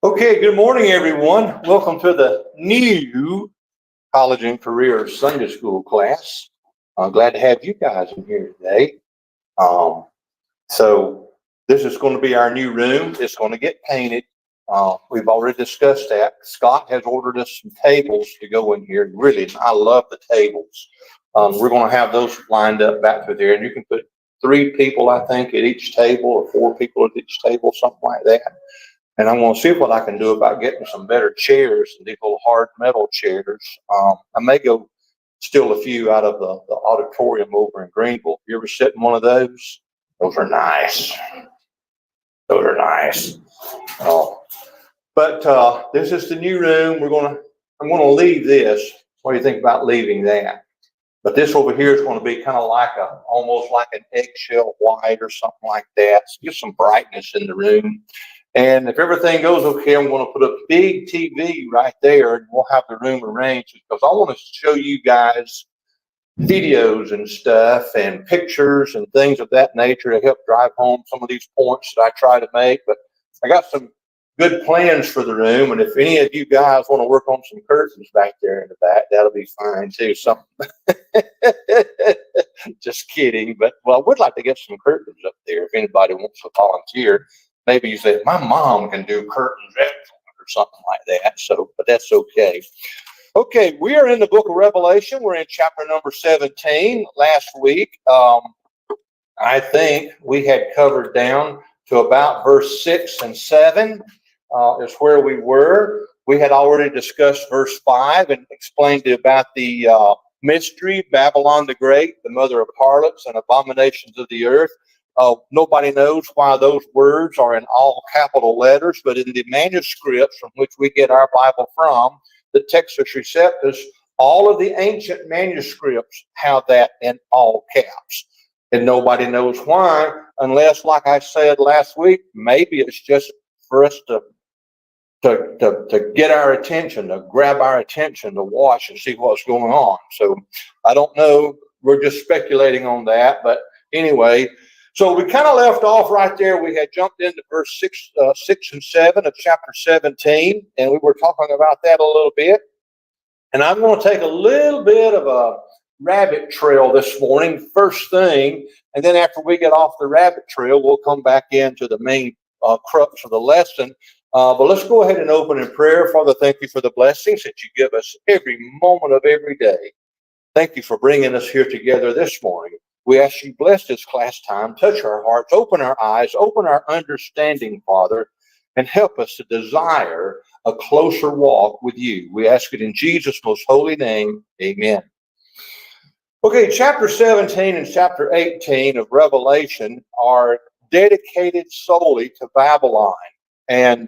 Okay, good morning, everyone. Welcome to the new College and Career Sunday School class. I'm glad to have you guys in here today. So this is going to be our new room. It's going to get painted. We've already discussed that. Scott has ordered us some tables to go in here. Really, I love the tables. We're going to have those lined up back through there, and you can put 3 people, I think, at each table, or 4 people at each table, something like that. And I'm going to see what I can do about getting some better chairs, these little hard metal chairs. I may go steal a few out of the auditorium over in Greenville. You ever sit in one of those? Those are nice. Those are nice. But this is the new room. I'm going to leave this. What do you think about leaving that? But this over here is going to be kind of like almost like an eggshell white or something like that. So get some brightness in the room. And if everything goes okay, I'm going to put a big TV right there, and we'll have the room arranged because I want to show you guys videos and stuff and pictures and things of that nature to help drive home some of these points that I try to make. But I got some good plans for the room, and if any of you guys want to work on some curtains back there in the back, that'll be fine too. Just kidding. But I would like to get some curtains up there if anybody wants to volunteer. Maybe you say, my mom can do curtains or something like that. But that's okay. Okay, we are in the book of Revelation. We're in chapter number 17. Last week, I think we had covered down to about verse 6 and 7 is where we were. We had already discussed verse 5 and explained about the mystery, Babylon the Great, the mother of harlots and abominations of the earth. Nobody knows why those words are in all capital letters, but in the manuscripts from which we get our Bible from, the Textus Receptus, all of the ancient manuscripts have that in all caps. And nobody knows why, unless, like I said last week, maybe it's just for us to get our attention, to grab our attention, to watch and see what's going on. So I don't know. We're just speculating on that. But anyway, so we kind of left off right there. We had jumped into verse 6 and 7 of chapter 17, and we were talking about that a little bit. And I'm going to take a little bit of a rabbit trail this morning, first thing, and then after we get off the rabbit trail, we'll come back into the main crux of the lesson. But let's go ahead and open in prayer. Father, thank you for the blessings that you give us every moment of every day. Thank you for bringing us here together this morning. We ask you bless this class time, touch our hearts, open our eyes, open our understanding, Father, and help us to desire a closer walk with you. We ask it in Jesus' most holy name. Amen. Okay, chapter 17 and chapter 18 of Revelation are dedicated solely to Babylon. And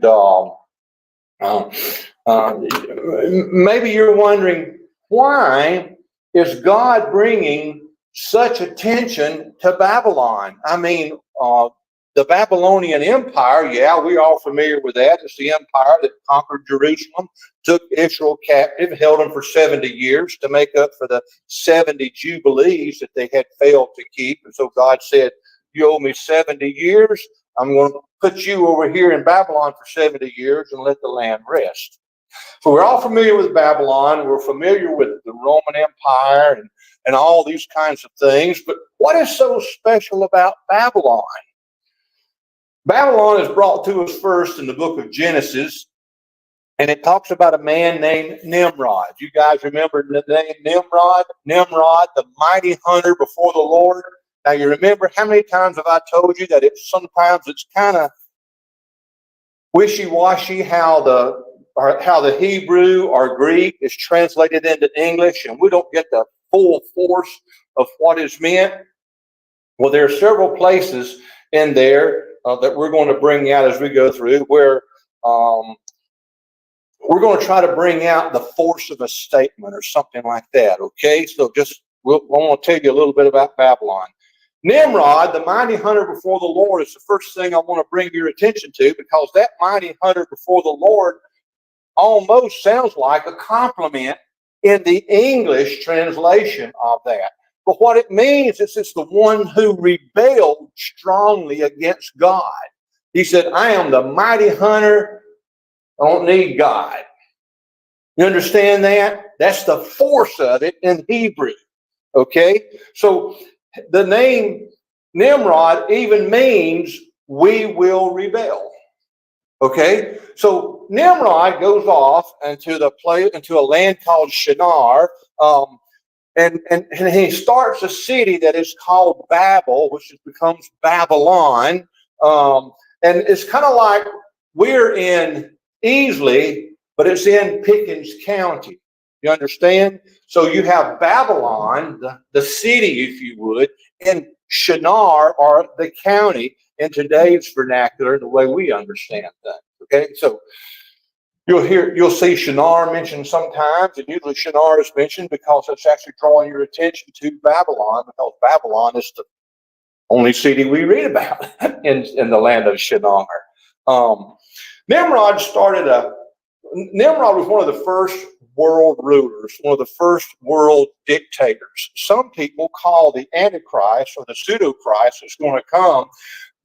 maybe you're wondering, why is God bringing such attention to Babylon? I mean, the Babylonian Empire, yeah, we're all familiar with that. It's the empire that conquered Jerusalem, took Israel captive, held them for 70 years to make up for the 70 jubilees that they had failed to keep. And so God said, you owe me 70 years. I'm going to put you over here in Babylon for 70 years and let the land rest. So we're all familiar with Babylon. We're familiar with the Roman Empire and all these kinds of things. But what is so special about Babylon? Babylon is brought to us first in the book of Genesis, and it talks about a man named Nimrod. You guys remember the name Nimrod? Nimrod, the mighty hunter before the Lord. Now you remember how many times have I told you that sometimes it's kind of wishy-washy how the Hebrew or Greek is translated into English, and we don't get the full force of what is meant. Well, there are several places in there that we're going to bring out as we go through where we're going to try to bring out the force of a statement or something like that, okay? So I want to tell you a little bit about Babylon. Nimrod, the mighty hunter before the Lord, is the first thing I want to bring your attention to, because that mighty hunter before the Lord almost sounds like a compliment in the English translation of that. But what it means is it's the one who rebelled strongly against God. He said, I am the mighty hunter I don't need God. You understand that? That's the force of it in Hebrew. Okay? So the name Nimrod even means we will rebel. Okay? So Nimrod goes off into a land called Shinar, and he starts a city that is called Babel, which becomes Babylon. And it's kind of like we're in Easley, but it's in Pickens County. You understand? So you have Babylon, the city, if you would, and Shinar, or the county, in today's vernacular, the way we understand things. Okay, so you'll see Shinar mentioned sometimes, and usually Shinar is mentioned because it's actually drawing your attention to Babylon, because Babylon is the only city we read about in the land of Shinar. Nimrod was one of the first world rulers, one of the first world dictators. Some people call the Antichrist, or the pseudo-Christ that's going to come,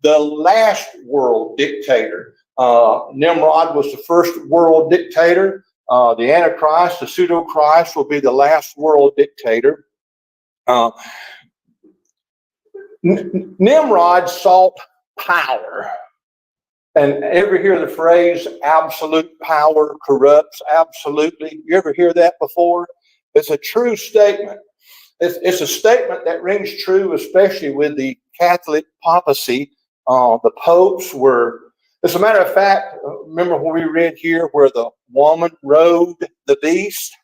the last world dictator. Nimrod was the first world dictator. The Antichrist, the pseudo-Christ, will be the last world dictator. Nimrod sought power. And ever hear the phrase, absolute power corrupts absolutely? You ever hear that before? It's a true statement. It's a statement that rings true, especially with the Catholic papacy. The popes were, as a matter of fact, remember when we read here where the woman rode the beast?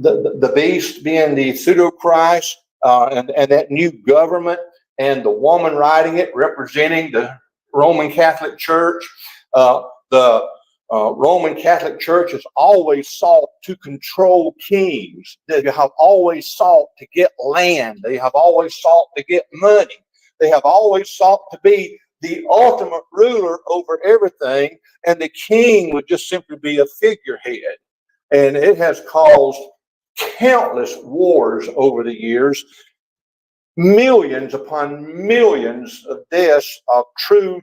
The beast being the pseudo-Christ, and that new government, and the woman riding it representing the Roman Catholic Church. The Roman Catholic Church has always sought to control kings. They have always sought to get land. They have always sought to get money. They have always sought to be the ultimate ruler over everything, and the king would just simply be a figurehead. And it has caused countless wars over the years, millions upon millions of deaths of true,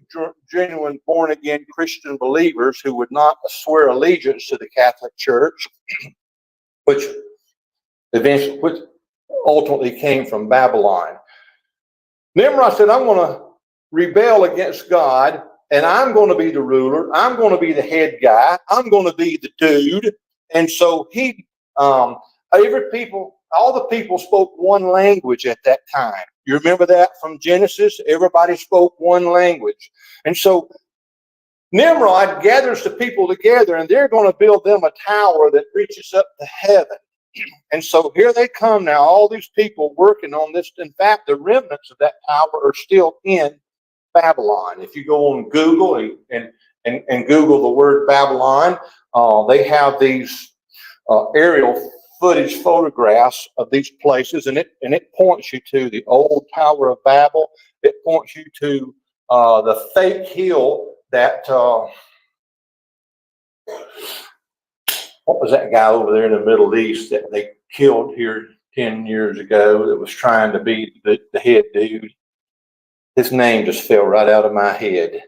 genuine, born-again Christian believers who would not swear allegiance to the Catholic Church, which ultimately came from Babylon. Nimrod said, I'm going to rebel against God, and I'm going to be the ruler. I'm going to be the head guy. I'm going to be the dude. And so all the people spoke one language at that time. You remember that from Genesis? Everybody spoke one language. And so Nimrod gathers the people together, and they're going to build them a tower that reaches up to heaven. And so here they come now, all these people working on this. In fact, the remnants of that tower are still in Babylon. If you go on Google and Google the word Babylon, they have these aerial footage photographs of these places, and it points you to the old Tower of Babel. It points you to the fake hill that what was that guy over there in the Middle East that they killed here 10 years ago that was trying to be the head dude? His name just fell right out of my head.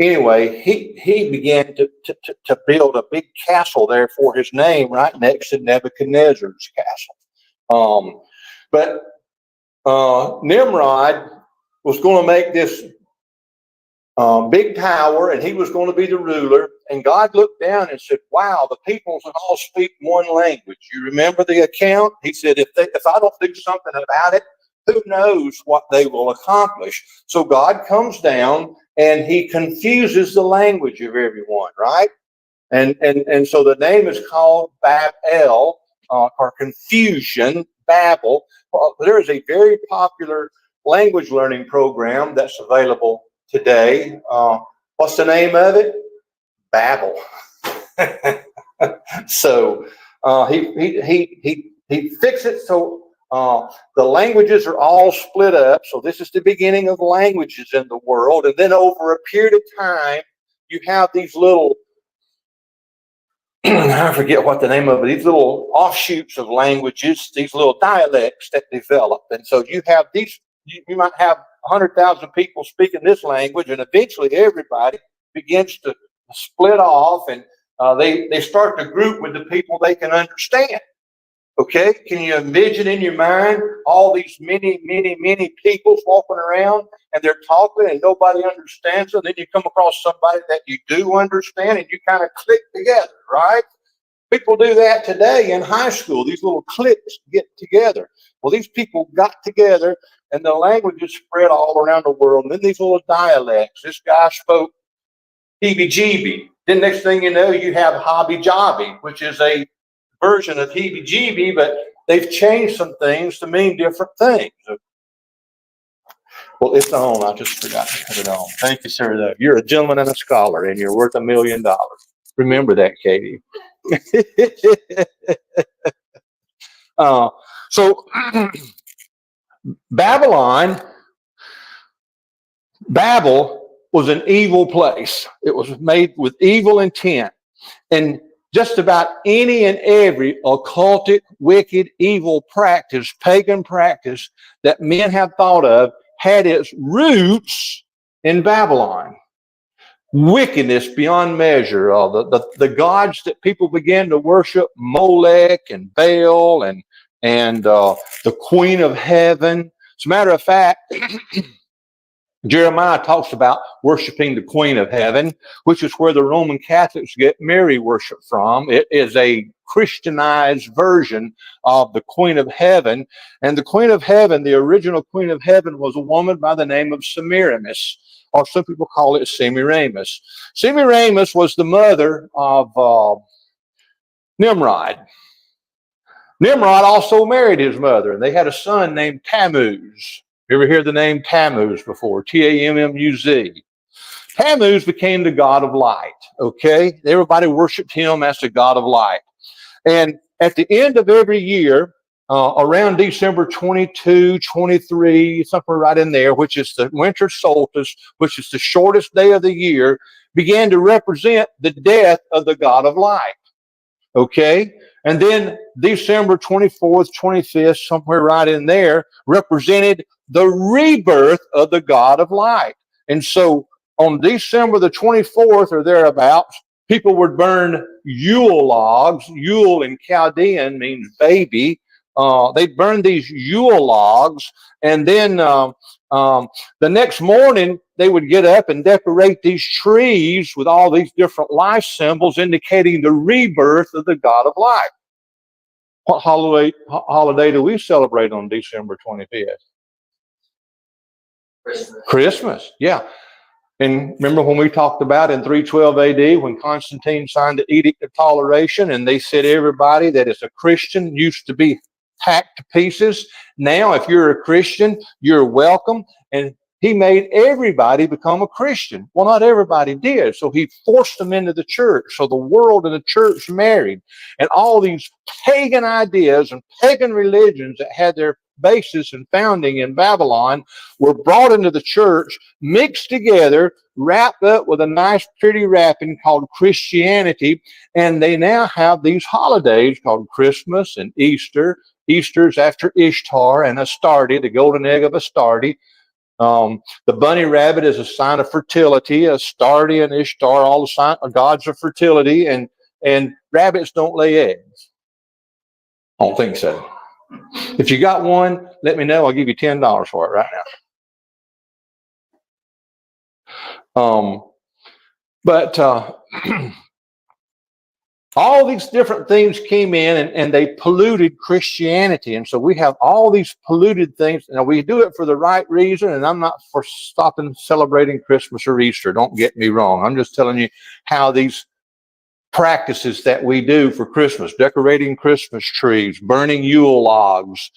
Anyway, he began to build a big castle there for his name right next to Nebuchadnezzar's castle. But Nimrod was going to make this big tower, and he was going to be the ruler. And God looked down and said, wow, the peoples all speak one language. You remember the account? He said, if I don't do something about it, who knows what they will accomplish? So God comes down and he confuses the language of everyone, right? And so the name is called Babel, or confusion, Babel. There is a very popular language learning program that's available today. What's the name of it? Babel. So he fixed it so the languages are all split up. So this is the beginning of languages in the world. And then over a period of time, you have these little, I forget what the name of it, these little offshoots of languages, these little dialects that develop. And so you have these, you might have 100,000 people speaking this language, and eventually everybody begins to split off, and they start to group with the people they can understand. Okay, can you envision in your mind all these many people walking around and they're talking and nobody understands them? Then you come across somebody that you do understand and you kind of click together, right? People do that today in high school. These little cliques get together. Well, these people got together and the languages spread all around the world. And then these little dialects. This guy spoke heebie-jeebie. Then next thing you know, you have hobby-jobby, which is a version of heebie-jeebie, but they've changed some things to mean different things. Well, it's on. I just forgot to put it on. Thank you, sir. You're a gentleman and a scholar, and you're worth $1 million. Remember that, Katie. So Babel was an evil place. It was made with evil intent. And just about any and every occultic, wicked, evil practice, pagan practice that men have thought of had its roots in Babylon. Wickedness beyond measure. The gods that people began to worship, Molech and Baal and the Queen of Heaven. As a matter of fact, Jeremiah talks about worshiping the Queen of Heaven, which is where the Roman Catholics get Mary worship from. It is a Christianized version of the Queen of Heaven. And the Queen of Heaven, the original Queen of Heaven, was a woman by the name of Semiramis, or some people call it Semiramis. Semiramis was the mother of Nimrod. Nimrod also married his mother, and they had a son named Tammuz. You ever hear the name Tammuz before? Tammuz. Tammuz became the god of light, okay? Everybody worshiped him as the god of light. And at the end of every year, around December 22, 23, somewhere right in there, which is the winter solstice, which is the shortest day of the year, began to represent the death of the god of light, okay? And then December 24th, 25th, somewhere right in there, represented the rebirth of the God of light. And so on December the 24th or thereabouts, people would burn Yule logs. Yule in Chaldean means baby. They'd burn these Yule logs, and then the next morning they would get up and decorate these trees with all these different life symbols indicating the rebirth of the God of light. What holiday do we celebrate on December 25th? Christmas, yeah. And remember when we talked about in 312 AD when Constantine signed the Edict of Toleration and they said everybody that is a Christian used to be hacked to pieces. Now, if you're a Christian, you're welcome. And he made everybody become a Christian. Well, not everybody did. So he forced them into the church. So the world and the church married. And all these pagan ideas and pagan religions that had their basis and founding in Babylon were brought into the church, mixed together, wrapped up with a nice pretty wrapping called Christianity. And they now have these holidays called Christmas and Easter. Easter's after Ishtar and Astarte, the golden egg of Astarte. The bunny rabbit is a sign of fertility. Astarte and Ishtar, all the gods of fertility, and rabbits don't lay eggs. I don't think so. If you got one, let me know. I'll give you $10 for it right now. But all these different things came in and they polluted Christianity. And so we have all these polluted things. Now, we do it for the right reason, and I'm not for stopping celebrating Christmas or Easter. Don't get me wrong. I'm just telling you how these practices that we do for Christmas, decorating Christmas trees, burning Yule logs.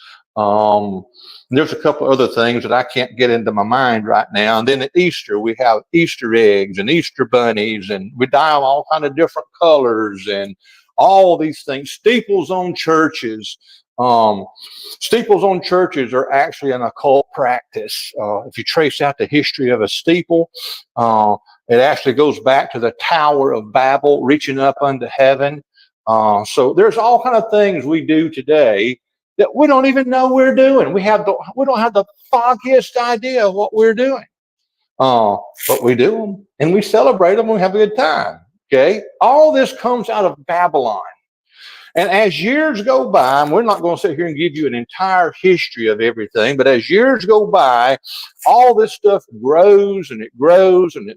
There's a couple other things that I can't get into my mind right now. And then at Easter, we have Easter eggs and Easter bunnies, and we dye them all kind of different colors and all these things. Steeples on churches. Steeples on churches are actually an occult practice. If you trace out the history of a steeple, it actually goes back to the Tower of Babel, reaching up unto heaven. So there's all kind of things we do today that we don't even know we're doing. We don't have the foggiest idea of what we're doing. But we do them and we celebrate them and we have a good time. Okay. All this comes out of Babylon. And as years go by, and we're not going to sit here and give you an entire history of everything, but as years go by, all this stuff grows and it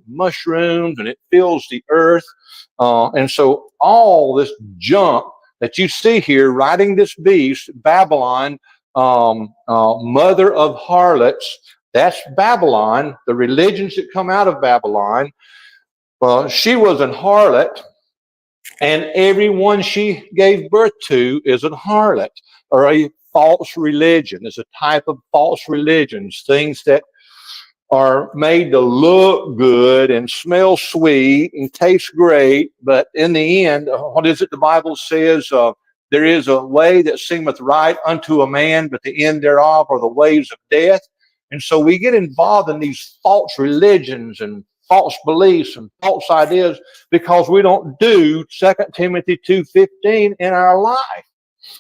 mushrooms and it fills the earth. And so all this junk that you see here riding this beast, Babylon, mother of harlots, that's Babylon, the religions that come out of Babylon. She was an harlot. And everyone she gave birth to is a harlot or a false religion. It's a type of false religions, things that are made to look good and smell sweet and taste great. But in the end, what is it the Bible says? There is a way that seemeth right unto a man, but the end thereof are the ways of death. And so we get involved in these false religions and false beliefs and false ideas because we don't do 2 Timothy 2:15 in our life.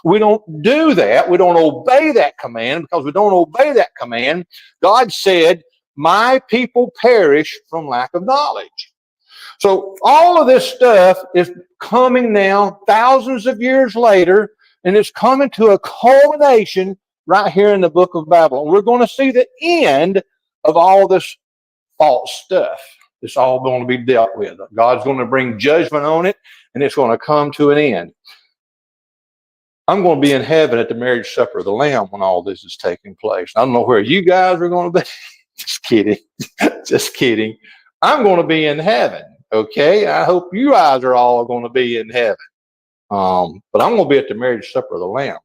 We don't do that. We don't obey that command. Because we don't obey that command, God said, my people perish from lack of knowledge. So all of this stuff is coming now thousands of years later, and it's coming to a culmination right here in the book of Babylon. We're going to see the end of all this false stuff. It's all going to be dealt with. God's going to bring judgment on it, and it's going to come to an end. I'm going to be in heaven at the marriage supper of the Lamb when all this is taking place. I don't know where you guys are going to be. Just kidding. Just kidding. I'm going to be in heaven. Okay. I hope you guys are all going to be in heaven. But I'm going to be at the marriage supper of the Lamb.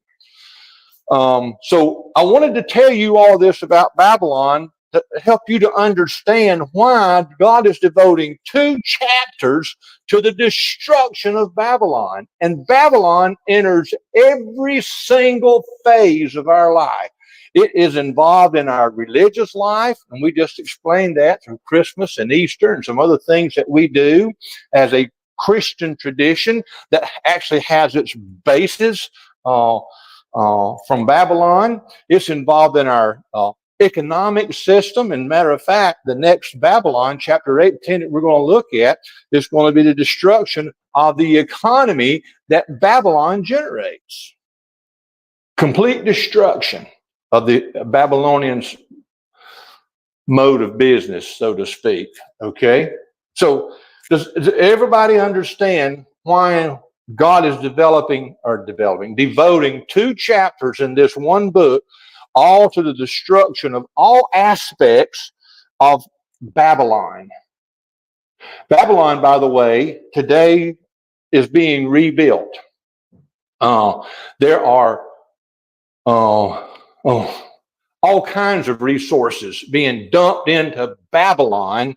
So I wanted to tell you all this about Babylon to help you to understand why God is devoting 2 chapters to the destruction of Babylon. And Babylon enters every single phase of our life. It is involved in our religious life, and we just explained that through Christmas and Easter and some other things that we do as a Christian tradition that actually has its basis from Babylon. It's involved in our economic system. And matter of fact, the next Babylon, chapter 8 and 10 that we're going to look at is going to be the destruction of the economy that Babylon generates. Complete destruction of the Babylonians' mode of business, so to speak. Okay? So does everybody understand why God is devoting 2 chapters in this one book all to the destruction of all aspects of Babylon? Babylon, by the way, today is being rebuilt. There are all kinds of resources being dumped into Babylon.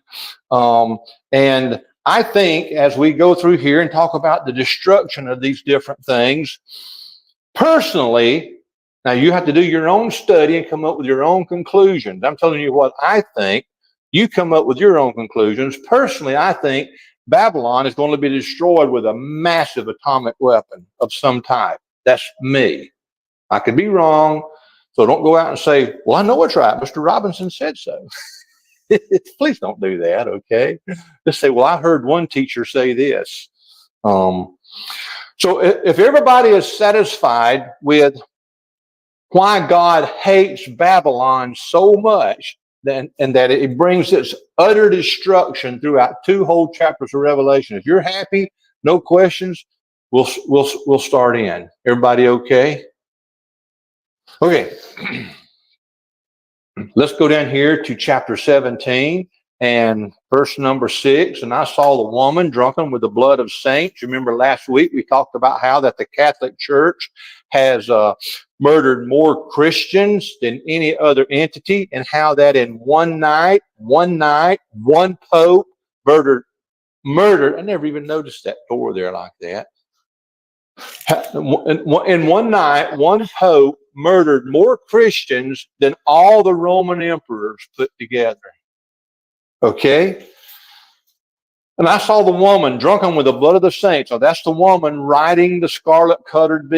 And I think as we go through here and talk about the destruction of these different things, personally, now you have to do your own study and come up with your own conclusions. I'm telling you what I think. You come up with your own conclusions. Personally, I think Babylon is going to be destroyed with a massive atomic weapon of some type. That's me. I could be wrong. So don't go out and say, well, I know it's right. Mr. Robinson said so. Please don't do that, okay? Just say, well, I heard one teacher say this. So if everybody is satisfied with why God hates Babylon so much, and that it brings its utter destruction throughout 2 whole chapters of Revelation, if you're happy, no questions, we'll start in. Everybody okay? Okay. Let's go down here to chapter 17 and verse number 6. And I saw the woman drunken with the blood of saints. Remember last week we talked about how that the Catholic Church has murdered more Christians than any other entity, and how that in one night, one pope murdered. I never even noticed that door there like that. In one night, one pope murdered more Christians than all the Roman emperors put together. Okay? And I saw the woman drunken with the blood of the saints. So that's the woman riding the scarlet colored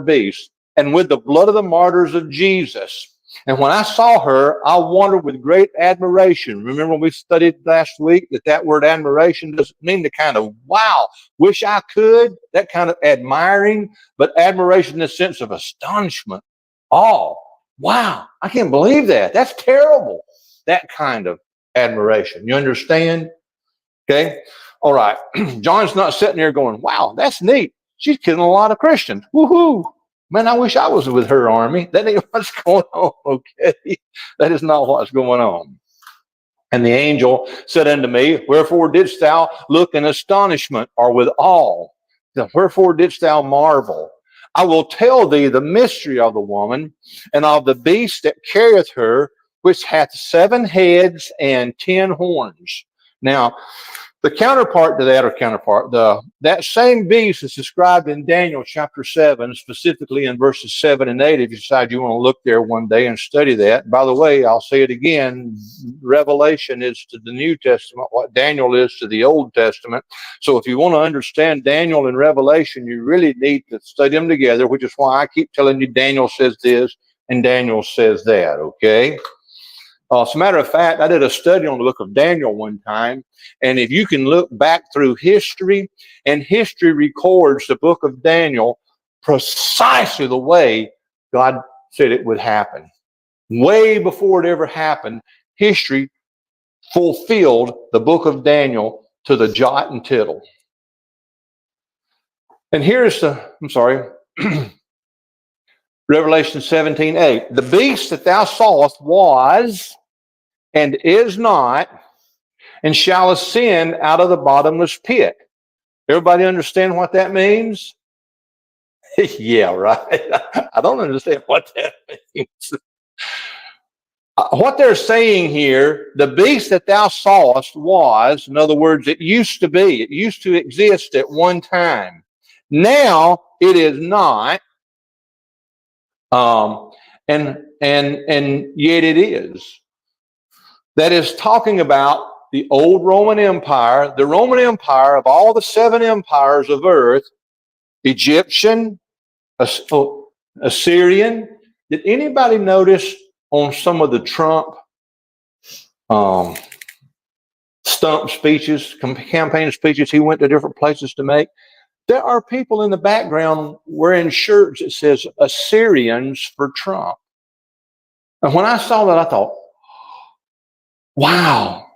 beast. And with the blood of the martyrs of Jesus. And when I saw her, I wondered with great admiration. Remember when we studied last week that word admiration doesn't mean the kind of, wow, wish I could, that kind of admiring, but admiration in the sense of astonishment, awe. Wow, I can't believe that. That's terrible. That kind of admiration. You understand? Okay. All right. John's not sitting there going, wow, that's neat. She's killing a lot of Christians. Woohoo. Man, I wish I was with her army. That ain't what's going on, okay? That is not what's going on. And the angel said unto me, wherefore didst thou look in astonishment or with awe? Wherefore didst thou marvel? I will tell thee the mystery of the woman and of the beast that carrieth her, which hath 7 heads and 10 horns. Now, the counterpart to that, that same beast is described in Daniel chapter 7, specifically in verses 7 and 8, if you decide you want to look there one day and study that. By the way, I'll say it again, Revelation is to the New Testament what Daniel is to the Old Testament. So if you want to understand Daniel and Revelation, you really need to study them together, which is why I keep telling you Daniel says this and Daniel says that, okay? As a matter of fact, I did a study on the book of Daniel one time, and if you can look back through history, and history records the book of Daniel precisely the way God said it would happen. Way before it ever happened, history fulfilled the book of Daniel to the jot and tittle. And here's Revelation 17:8. The beast that thou sawest was and is not, and shall ascend out of the bottomless pit. Everybody understand what that means? Yeah, right. I don't understand what that means. What they're saying here, the beast that thou sawest was, in other words, it used to be, it used to exist at one time. Now it is not. And yet it is. That is talking about the old Roman Empire, the Roman Empire of all the 7 empires of earth, Egyptian, Assyrian. Did anybody notice on some of the Trump stump speeches, campaign speeches he went to different places to make? There are people in the background wearing shirts that says Assyrians for Trump. And when I saw that, I thought, wow,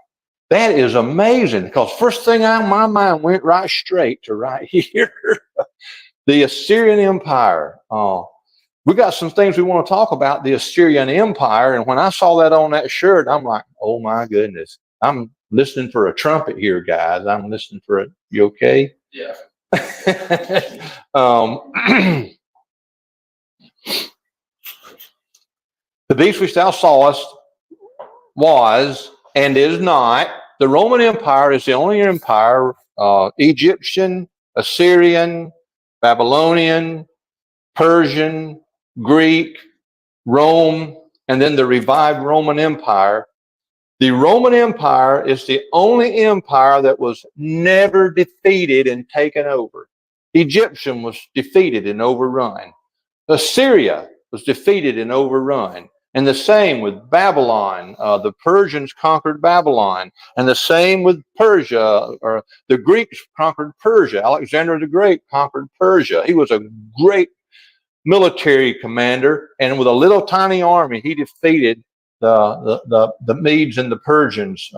that is amazing. Because first thing my mind went right straight to right here. The Assyrian Empire. We got some things we want to talk about the Assyrian Empire. And when I saw that on that shirt, I'm like, oh my goodness. I'm listening for a trumpet here, guys. I'm listening for you okay? Yeah. The beast which thou sawest was and is not. The Roman Empire is the only empire, Egyptian, Assyrian, Babylonian, Persian, Greek, Rome, and then the revived Roman Empire. The Roman Empire is the only empire that was never defeated and taken over. Egyptian was defeated and overrun. Assyria was defeated and overrun. And the same with Babylon. The Persians conquered Babylon. And the same with Persia, or the Greeks conquered Persia. Alexander the Great conquered Persia. He was a great military commander, and with a little tiny army, he defeated the Medes and the Persians.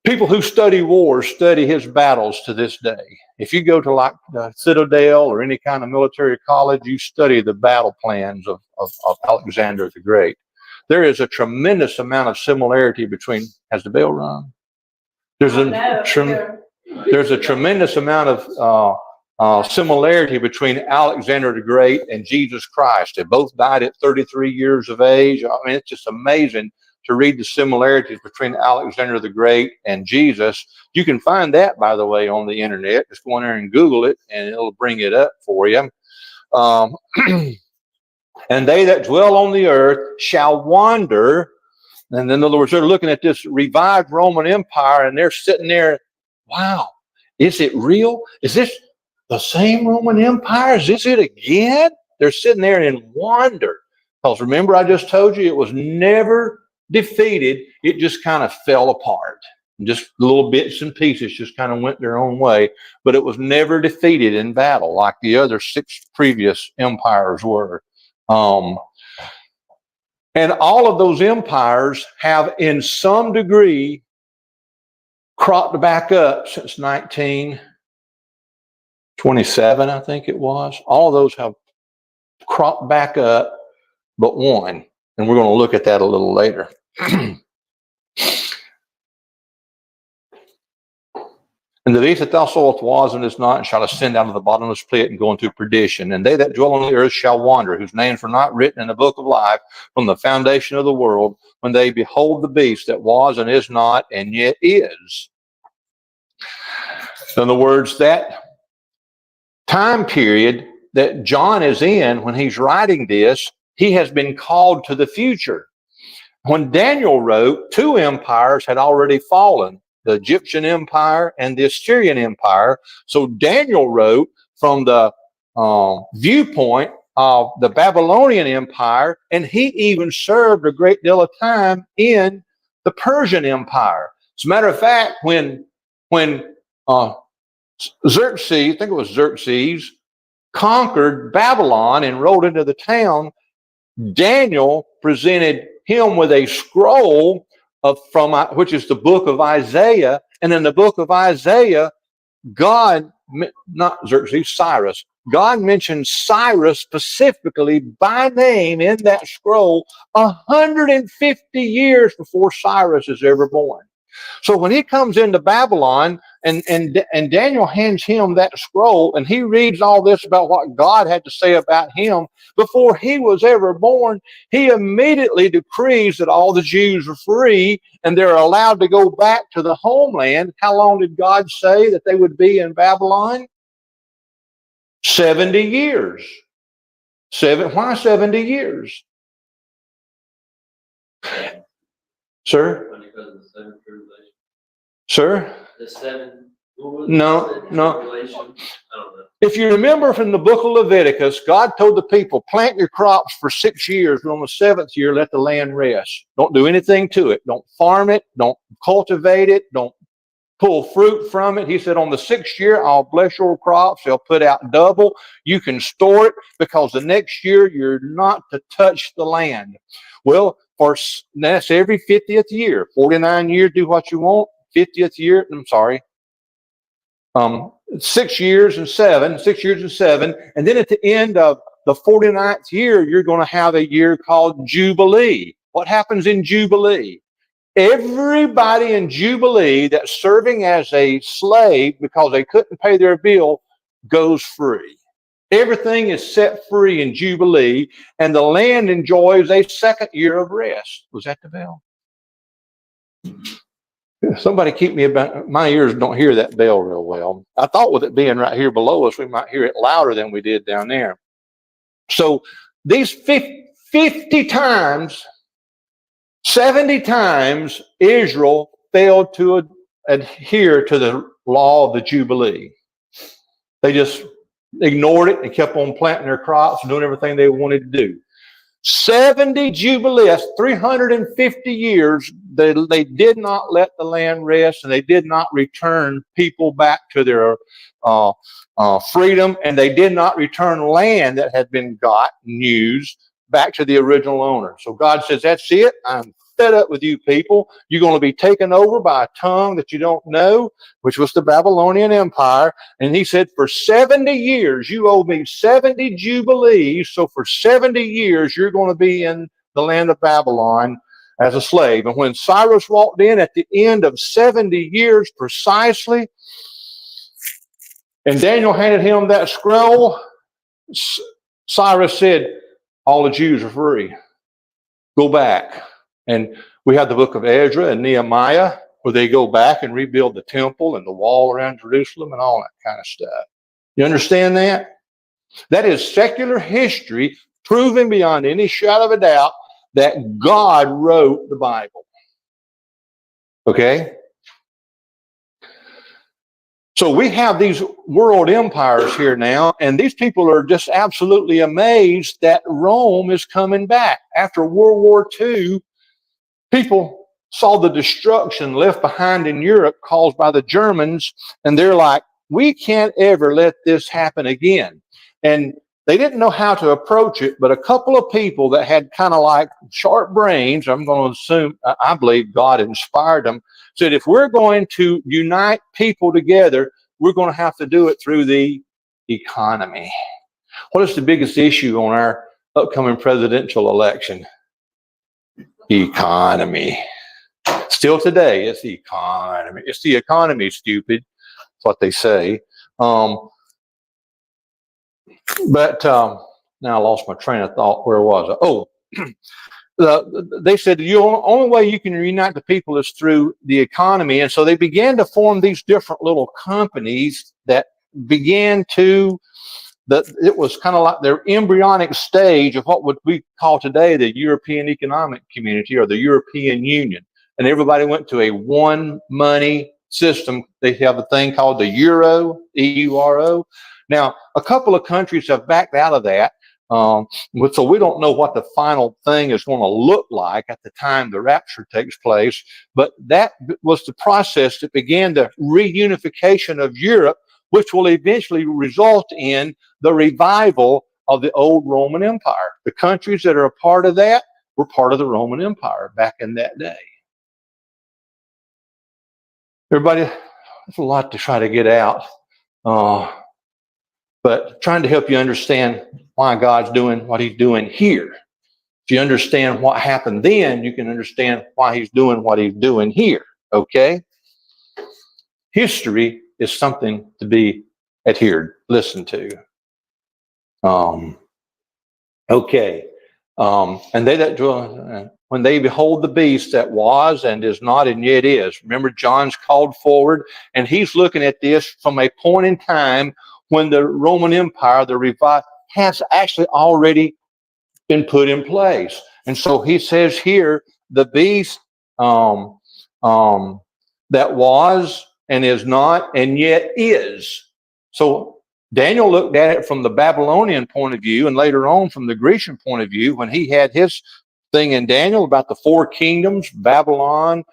People who study wars study his battles to this day. If you go to like the Citadel or any kind of military college, you study the battle plans of Alexander the Great. There is a tremendous amount of similarity between. Has the bell rung? There's a tremendous amount of similarity between Alexander the Great and Jesus Christ. They both died at 33 years of age. I mean, it's just amazing to read the similarities between Alexander the Great and Jesus. You can find that, by the way, on the internet. Just go in there and Google it, and it'll bring it up for you. And they that dwell on the earth shall wander. And in other words, they're looking at this revived Roman Empire, and they're sitting there, wow, is it real? Is this the same Roman Empire? Is this it again? They're sitting there in wonder. Because remember, I just told you it was never defeated. It just kind of fell apart. Just little bits and pieces just kind of went their own way. But it was never defeated in battle like the other 6 previous empires were. And all of those empires have, in some degree, cropped back up since 1927, I think it was. All of those have cropped back up, but one. And we're going to look at that a little later. And the beast that thou sawest was and is not, and shall ascend out of the bottomless pit and go into perdition. And they that dwell on the earth shall wander, whose names were not written in the book of life from the foundation of the world, when they behold the beast that was and is not, and yet is. In other words, that time period that John is in when he's writing this, he has been called to the future. When Daniel wrote, 2 empires had already fallen, the Egyptian Empire and the Assyrian Empire. So Daniel wrote from the viewpoint of the Babylonian Empire, and he even served a great deal of time in the Persian Empire. As a matter of fact, when Xerxes, I think it was Xerxes, conquered Babylon and rode into the town, Daniel presented him with a scroll from which is the book of Isaiah. And in the book of Isaiah, God, not Xerxes, Cyrus, God mentions Cyrus specifically by name in that scroll 150 years before Cyrus is ever born. So when he comes into Babylon and Daniel hands him that scroll and he reads all this about what God had to say about him before he was ever born, he immediately decrees that all the Jews are free and they're allowed to go back to the homeland. How long did God say that they would be in Babylon? 70 years. Why 70 years? Sir? Because of the 7 tribulation. Sir? The 7. No. I don't know. If you remember from the book of Leviticus, God told the people, plant your crops for 6 years, but on the 7th year, let the land rest. Don't do anything to it. Don't farm it. Don't cultivate it. Don't pull fruit from it. He said, on the 6th year, I'll bless your crops. They'll put out double. You can store it because the next year, you're not to touch the land. Well, that's every 50th year. 49 years, do what you want. 50th year, 6 years and 7, 6 years and 7. And then at the end of the 49th year, you're going to have a year called Jubilee. What happens in Jubilee? Everybody in Jubilee that's serving as a slave because they couldn't pay their bill goes free. Everything is set free in Jubilee, and the land enjoys a 2nd year of rest. Was that the bell? Somebody keep me about, my ears don't hear that bell real well. I thought with it being right here below us, we might hear it louder than we did down there. So these 50 times, 70 times, Israel failed to adhere to the law of the Jubilee. They just ignored it and kept on planting their crops and doing everything they wanted to do. 70 Jubilees, 350 years, they did not let the land rest, and they did not return people back to their freedom, and they did not return land that had been got and used back to the original owner. So God says, that's it. I'm fed up with you people. You're going to be taken over by a tongue that you don't know, which was the Babylonian Empire. And he said, for 70 years, you owe me 70 Jubilees. So for 70 years, you're going to be in the land of Babylon as a slave. And when Cyrus walked in at the end of 70 years precisely, and Daniel handed him that scroll, Cyrus said, all the Jews are free. Go back. And we have the book of Ezra and Nehemiah, where they go back and rebuild the temple and the wall around Jerusalem and all that kind of stuff. You understand that? That is secular history proving beyond any shadow of a doubt that God wrote the Bible. Okay? So we have these world empires here now, and these people are just absolutely amazed that Rome is coming back. After World War II, people saw the destruction left behind in Europe caused by the Germans, and they're like, we can't ever let this happen again. And they didn't know how to approach it, but a couple of people that had kind of like sharp brains, I'm going to assume, I believe God inspired them, said, if we're going to unite people together, we're going to have to do it through the economy. What is the biggest issue on our upcoming presidential election? Economy. Still today, it's the economy. It's the economy, stupid. That's what they say. But now I lost my train of thought. Where was I? Oh, they said the only way you can reunite the people is through the economy. And so they began to form these different little companies that began to, it was kind of like their embryonic stage of what would we call today the European Economic Community or the European Union. And everybody went to a one money system. They have a thing called the Euro, EURO. Now, a couple of countries have backed out of that. So we don't know what the final thing is going to look like at the time the rapture takes place. But that was the process that began the reunification of Europe, which will eventually result in the revival of the old Roman Empire. The countries that are a part of that were part of the Roman Empire back in that day. Everybody, that's a lot to try to get out. But trying to help you understand why God's doing what he's doing here. If you understand what happened then, you can understand why he's doing what he's doing here. Okay? History is something to be listened to. Okay. And they that dwell, when they behold the beast that was and is not and yet is. Remember, John's called forward, and he's looking at this from a point in time when the Roman Empire, the revival, has actually already been put in place. And so he says here, the beast that was and is not and yet is. So Daniel looked at it from the Babylonian point of view, and later on from the Grecian point of view, when he had his thing in Daniel about the four kingdoms, Babylon,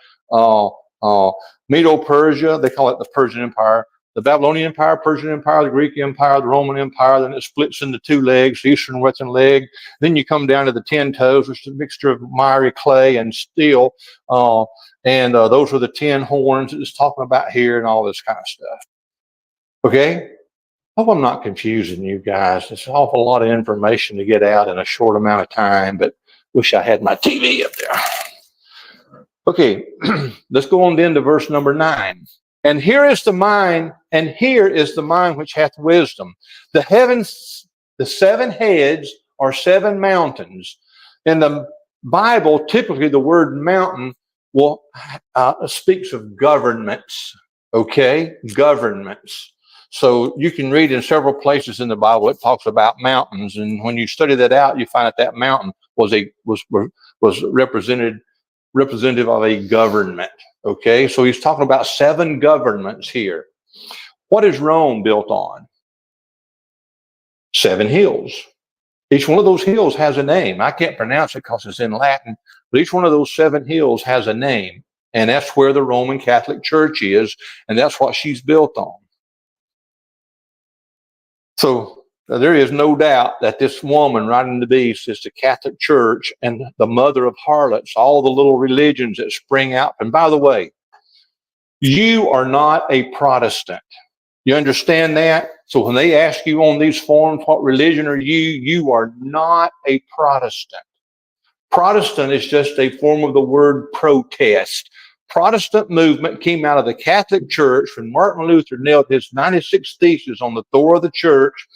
Medo-Persia, they call it the Persian Empire, the Babylonian Empire, Persian Empire, the Greek Empire, the Roman Empire. Then it splits into two legs, the eastern and western leg. Then you come down to the 10 toes, which is a mixture of miry clay and steel. And those are the 10 horns that it's talking about here and all this kind of stuff. Okay? Hope I'm not confusing you guys. It's an awful lot of information to get out in a short amount of time, but wish I had my TV up there. Okay, let's go on then to verse number 9. And here is the mind which hath wisdom. The heavens, the 7 heads are 7 mountains. In the Bible, typically the word mountain speaks of governments. Okay, governments. So you can read in several places in the Bible it talks about mountains, and when you study that out, you find that mountain was representative of a government. Okay, so he's talking about 7 governments here. What is Rome built on? 7 hills. Each one of those hills has a name. I can't pronounce it because it's in Latin, but each one of those 7 hills has a name, and that's where the Roman Catholic Church is, and that's what she's built on. So there is no doubt that this woman riding the beast is the Catholic Church and the mother of harlots, all the little religions that spring out. And by the way, you are not a Protestant. You understand that? So when they ask you on these forms, what religion are you? You are not a Protestant. Protestant is just a form of the word protest. Protestant movement came out of the Catholic Church when Martin Luther nailed his 96 Theses on the door of the church,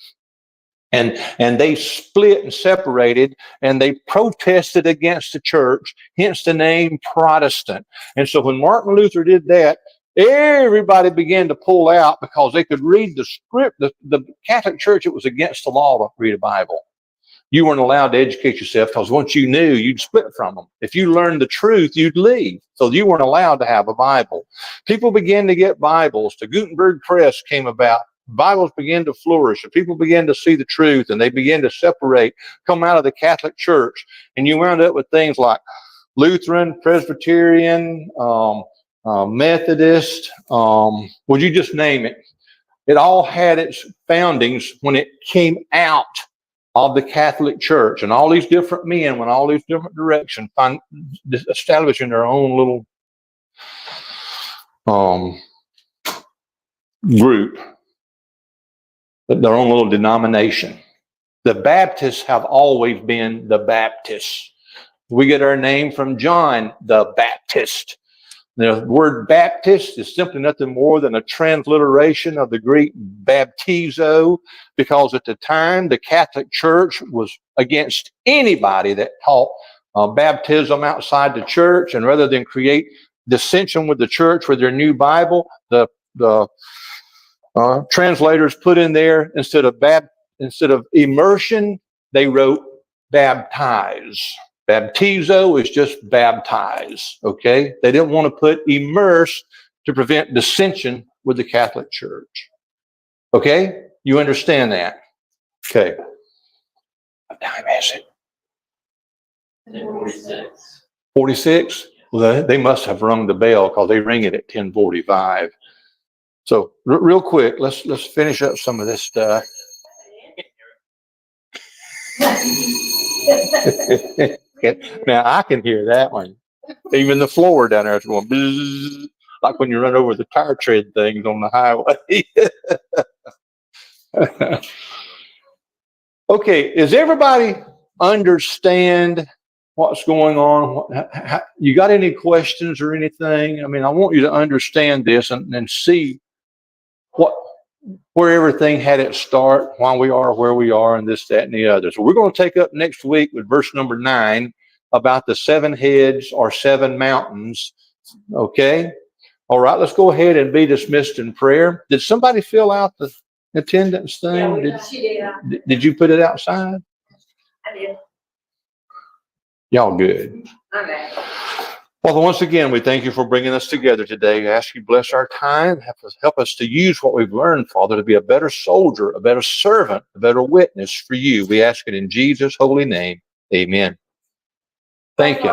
and they split and separated, and they protested against the church, hence the name Protestant. And so when Martin Luther did that, everybody began to pull out because they could read the script. The Catholic Church, it was against the law to read a Bible. You weren't allowed to educate yourself because once you knew, you'd split from them. If you learned the truth, you'd leave. So you weren't allowed to have a Bible. People began to get Bibles. The Gutenberg press came about. Bibles began to flourish, and people began to see the truth, and they began to separate, come out of the Catholic Church, and you wound up with things like Lutheran, Presbyterian, Methodist, would you just name it? It all had its foundings when it came out of the Catholic Church, and all these different men went all these different directions, establishing their own little group, their own little denomination. The Baptists have always been the Baptists. We get our name from John the Baptist. The word Baptist is simply nothing more than a transliteration of the Greek baptizo, because at the time the Catholic Church was against anybody that taught baptism outside the church, and rather than create dissension with the church with their new Bible, the translators put in there, instead of immersion, they wrote baptize. Baptizo is just baptize, okay? They didn't want to put immerse to prevent dissension with the Catholic Church. Okay? You understand that? Okay. What time is it? 46. 46? Well, they must have rung the bell because they ring it at 10:45. So real quick, let's finish up some of this stuff. Now I can hear that one. Even the floor down there is going bzzz, like when you run over the tire tread things on the highway. Okay, does everybody understand what's going on? You got any questions or anything? I mean, I want you to understand this and see where everything had its start, why we are where we are, and this, that, and the other. So we're going to take up next week with verse number 9 about the 7 heads or 7 mountains. Okay? All right, let's go ahead and be dismissed in prayer. Did somebody fill out the attendance thing? Yeah, Did you put it outside? I did. Y'all good. Okay. Father, once again, we thank you for bringing us together today. I ask you to bless our time. Help us to use what we've learned, Father, to be a better soldier, a better servant, a better witness for you. We ask it in Jesus' holy name. Amen. Thank you.